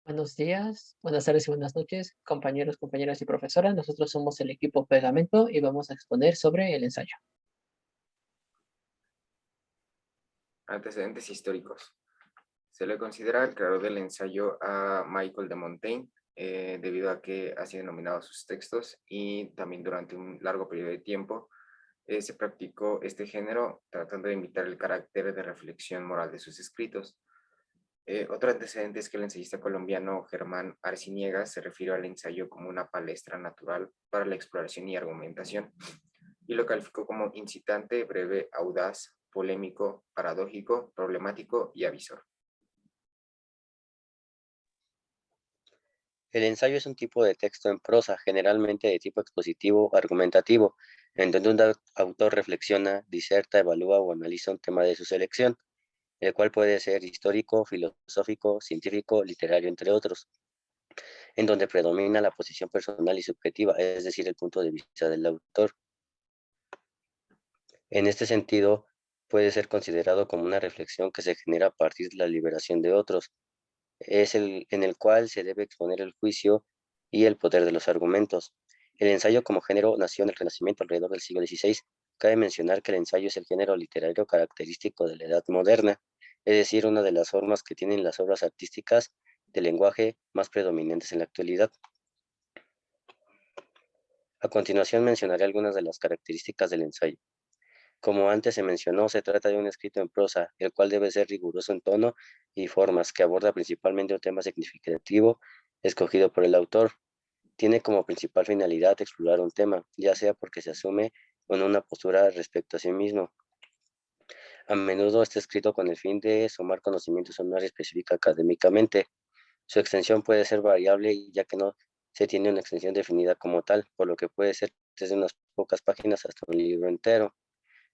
Buenos días, buenas tardes y buenas noches, compañeros, compañeras y profesoras. Nosotros somos el equipo Pegamento y vamos a exponer sobre el ensayo. Antecedentes históricos. Se le considera el creador del ensayo a Michel de Montaigne, debido a que así denominado sus textos, y también durante un largo periodo de tiempo se practicó este género tratando de imitar el carácter de reflexión moral de sus escritos. Otro antecedente es que el ensayista colombiano Germán Arciniegas se refirió al ensayo como una palestra natural para la exploración y argumentación, y lo calificó como incitante, breve, audaz, polémico, paradójico, problemático y avisor. El ensayo es un tipo de texto en prosa, generalmente de tipo expositivo o argumentativo, en donde un autor reflexiona, diserta, evalúa o analiza un tema de su selección, el cual puede ser histórico, filosófico, científico, literario, entre otros, en donde predomina la posición personal y subjetiva, es decir, el punto de vista del autor. En este sentido, puede ser considerado como una reflexión que se genera a partir de la liberación de otros, es el en el cual se debe exponer el juicio y el poder de los argumentos. El ensayo como género nació en el Renacimiento alrededor del siglo XVI. Cabe mencionar que el ensayo es el género literario característico de la Edad Moderna, es decir, una de las formas que tienen las obras artísticas de lenguaje más predominantes en la actualidad. A continuación mencionaré algunas de las características del ensayo. Como antes se mencionó, se trata de un escrito en prosa, el cual debe ser riguroso en tono y formas, que aborda principalmente un tema significativo escogido por el autor. Tiene como principal finalidad explorar un tema, ya sea porque se asume con una postura respecto a sí mismo. A menudo está escrito con el fin de sumar conocimientos en un área específica académicamente. Su extensión puede ser variable, ya que no se tiene una extensión definida como tal, por lo que puede ser desde unas pocas páginas hasta un libro entero.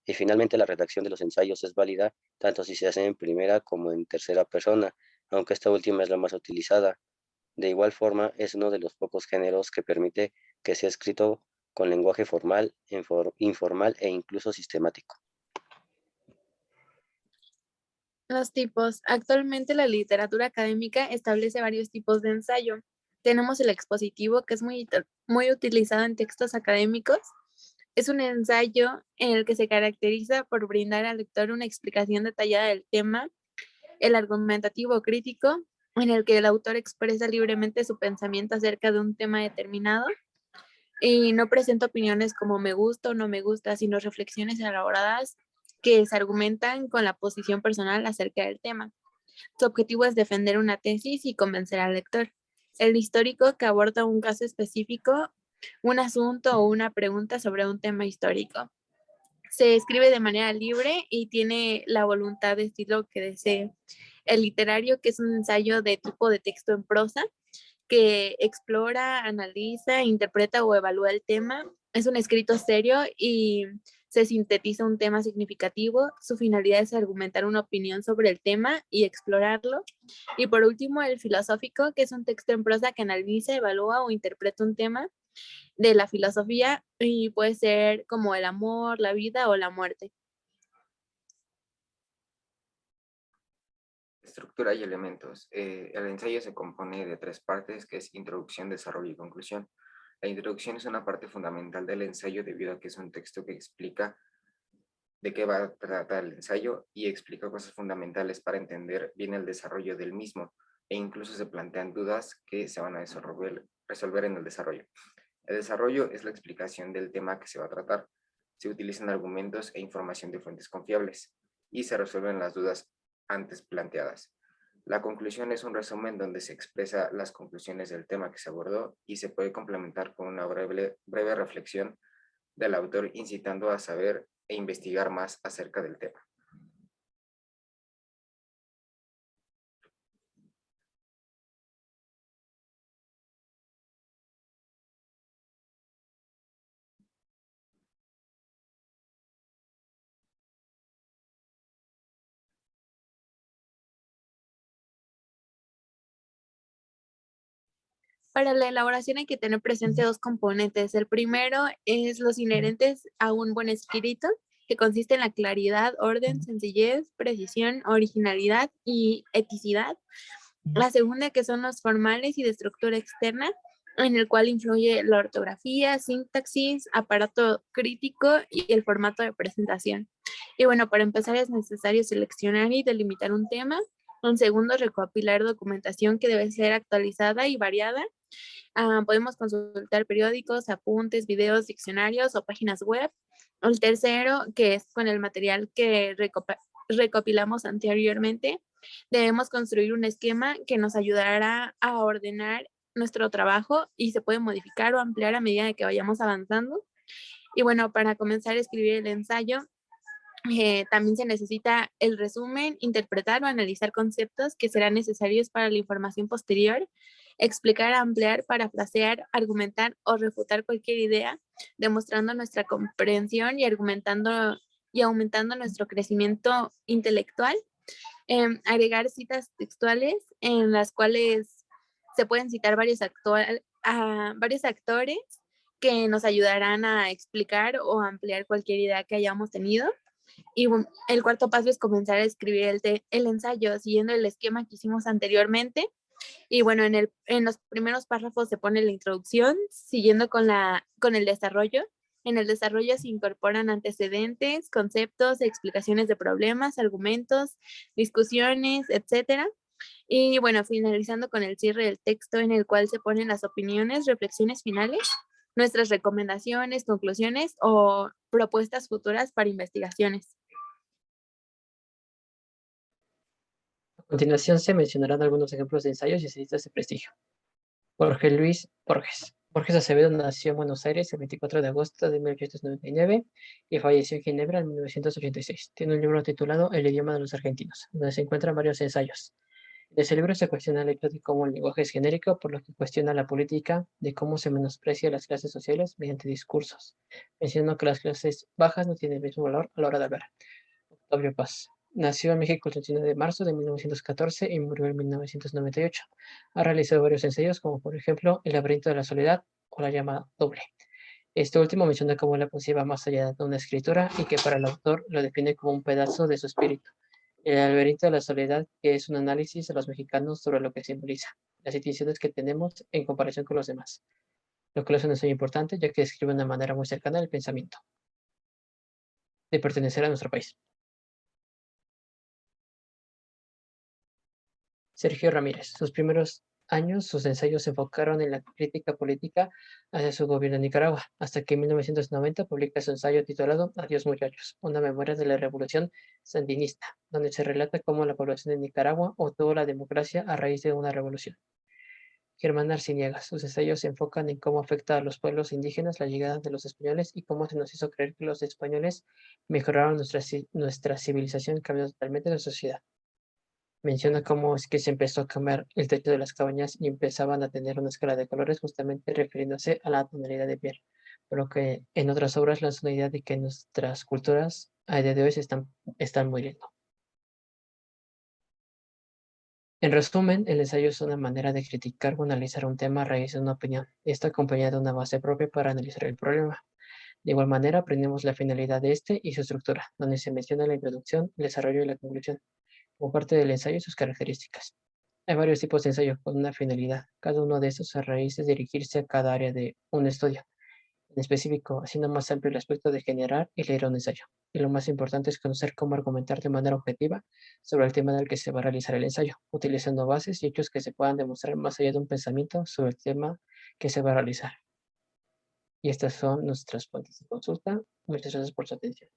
Y finalmente, la redacción de los ensayos es válida tanto si se hace en primera como en tercera persona, aunque esta última es la más utilizada. De igual forma, es uno de los pocos géneros que permite que sea escrito con lenguaje formal, informal e incluso sistemático. Los tipos. Actualmente la literatura académica establece varios tipos de ensayo. Tenemos el expositivo, que es muy utilizado en textos académicos. Es un ensayo en el que se caracteriza por brindar al lector una explicación detallada del tema. El argumentativo crítico, en el que el autor expresa libremente su pensamiento acerca de un tema determinado y no presenta opiniones como me gusta o no me gusta, sino reflexiones elaboradas que se argumentan con la posición personal acerca del tema. Su objetivo es defender una tesis y convencer al lector. El histórico, que aborda un caso específico, un asunto o una pregunta sobre un tema histórico. Se escribe de manera libre y tiene la voluntad de estilo que desee. El literario, que es un ensayo de tipo de texto en prosa, que explora, analiza, interpreta o evalúa el tema. Es un escrito serio y se sintetiza un tema significativo. Su finalidad es argumentar una opinión sobre el tema y explorarlo. Y por último, el filosófico, que es un texto en prosa que analiza, evalúa o interpreta un tema de la filosofía y puede ser como el amor, la vida o la muerte. Estructura y elementos. El ensayo se compone de tres partes, que es introducción, desarrollo y conclusión. La introducción es una parte fundamental del ensayo debido a que es un texto que explica de qué va a tratar el ensayo y explica cosas fundamentales para entender bien el desarrollo del mismo, e incluso se plantean dudas que se van a resolver en el desarrollo. El desarrollo es la explicación del tema que se va a tratar. Se utilizan argumentos e información de fuentes confiables y se resuelven las dudas antes planteadas. La conclusión es un resumen donde se expresa las conclusiones del tema que se abordó y se puede complementar con una breve reflexión del autor incitando a saber e investigar más acerca del tema. Para la elaboración hay que tener presente dos componentes. El primero es los inherentes a un buen escrito, que consiste en la claridad, orden, sencillez, precisión, originalidad y eticidad. La segunda, que son los formales y de estructura externa, en el cual influye la ortografía, sintaxis, aparato crítico y el formato de presentación. Y bueno, para empezar es necesario seleccionar y delimitar un tema. Un segundo, recopilar documentación que debe ser actualizada y variada. Podemos consultar periódicos, apuntes, videos, diccionarios o páginas web. El tercero, que es con el material que recopilamos anteriormente, debemos construir un esquema que nos ayudará a ordenar nuestro trabajo y se puede modificar o ampliar a medida de que vayamos avanzando. Y bueno, para comenzar a escribir el ensayo, también se necesita el resumen, interpretar o analizar conceptos que serán necesarios para la información posterior, explicar, ampliar, parafrasear, argumentar o refutar cualquier idea, demostrando nuestra comprensión y argumentando y aumentando nuestro crecimiento intelectual. Agregar citas textuales en las cuales se pueden citar varios actores que nos ayudarán a explicar o ampliar cualquier idea que hayamos tenido. Y el cuarto paso es comenzar a escribir el ensayo siguiendo el esquema que hicimos anteriormente. Y bueno, en los primeros párrafos se pone la introducción, siguiendo con el desarrollo. En el desarrollo se incorporan antecedentes, conceptos, explicaciones de problemas, argumentos, discusiones, etc. Y bueno, finalizando con el cierre del texto en el cual se ponen las opiniones, reflexiones finales, nuestras recomendaciones, conclusiones o propuestas futuras para investigaciones. A continuación se mencionarán algunos ejemplos de ensayos y ensayistas de prestigio. Jorge Luis Borges. Borges Acevedo nació en Buenos Aires el 24 de agosto de 1899 y falleció en Ginebra en 1986. Tiene un libro titulado El idioma de los argentinos, donde se encuentran varios ensayos. En ese libro se cuestiona el hecho de cómo el lenguaje es genérico, por lo que cuestiona la política de cómo se menosprecia a las clases sociales mediante discursos, mencionando que las clases bajas no tienen el mismo valor a la hora de hablar. Octavio Paz. Nació en México el 31 de marzo de 1914 y murió en 1998. Ha realizado varios ensayos, como por ejemplo El laberinto de la soledad o La llama doble. Este último menciona cómo la poesía va más allá de una escritura y que para el autor lo define como un pedazo de su espíritu. El laberinto de la soledad, que es un análisis de los mexicanos sobre lo que simboliza, las distinciones que tenemos en comparación con los demás, lo que lo hace un ensayo importante, ya que describe de una manera muy cercana el pensamiento de pertenecer a nuestro país. Sergio Ramírez. Sus primeros años, sus ensayos se enfocaron en la crítica política hacia su gobierno en Nicaragua, hasta que en 1990 publica su ensayo titulado Adiós muchachos, una memoria de la revolución sandinista, donde se relata cómo la población de Nicaragua obtuvo la democracia a raíz de una revolución. Germán Arciniegas. Sus ensayos se enfocan en cómo afecta a los pueblos indígenas la llegada de los españoles y cómo se nos hizo creer que los españoles mejoraron nuestra civilización cambiando totalmente nuestra sociedad. Menciona cómo es que se empezó a cambiar el techo de las cabañas y empezaban a tener una escala de colores justamente refiriéndose a la tonalidad de piel, por lo que en otras obras lanza una idea de que nuestras culturas a día de hoy están muriendo. En resumen, el ensayo es una manera de criticar o analizar un tema a raíz de una opinión. Está acompañada de una base propia para analizar el problema. De igual manera, aprendemos la finalidad de este y su estructura, donde se menciona la introducción, el desarrollo y la conclusión, como parte del ensayo y sus características. Hay varios tipos de ensayo con una finalidad. Cada uno de estos a raíz de dirigirse a cada área de un estudio, en específico, haciendo más amplio el aspecto de generar y leer un ensayo. Y lo más importante es conocer cómo argumentar de manera objetiva sobre el tema del que se va a realizar el ensayo, utilizando bases y hechos que se puedan demostrar más allá de un pensamiento sobre el tema que se va a realizar. Y estas son nuestras fuentes de consulta. Muchas gracias por su atención.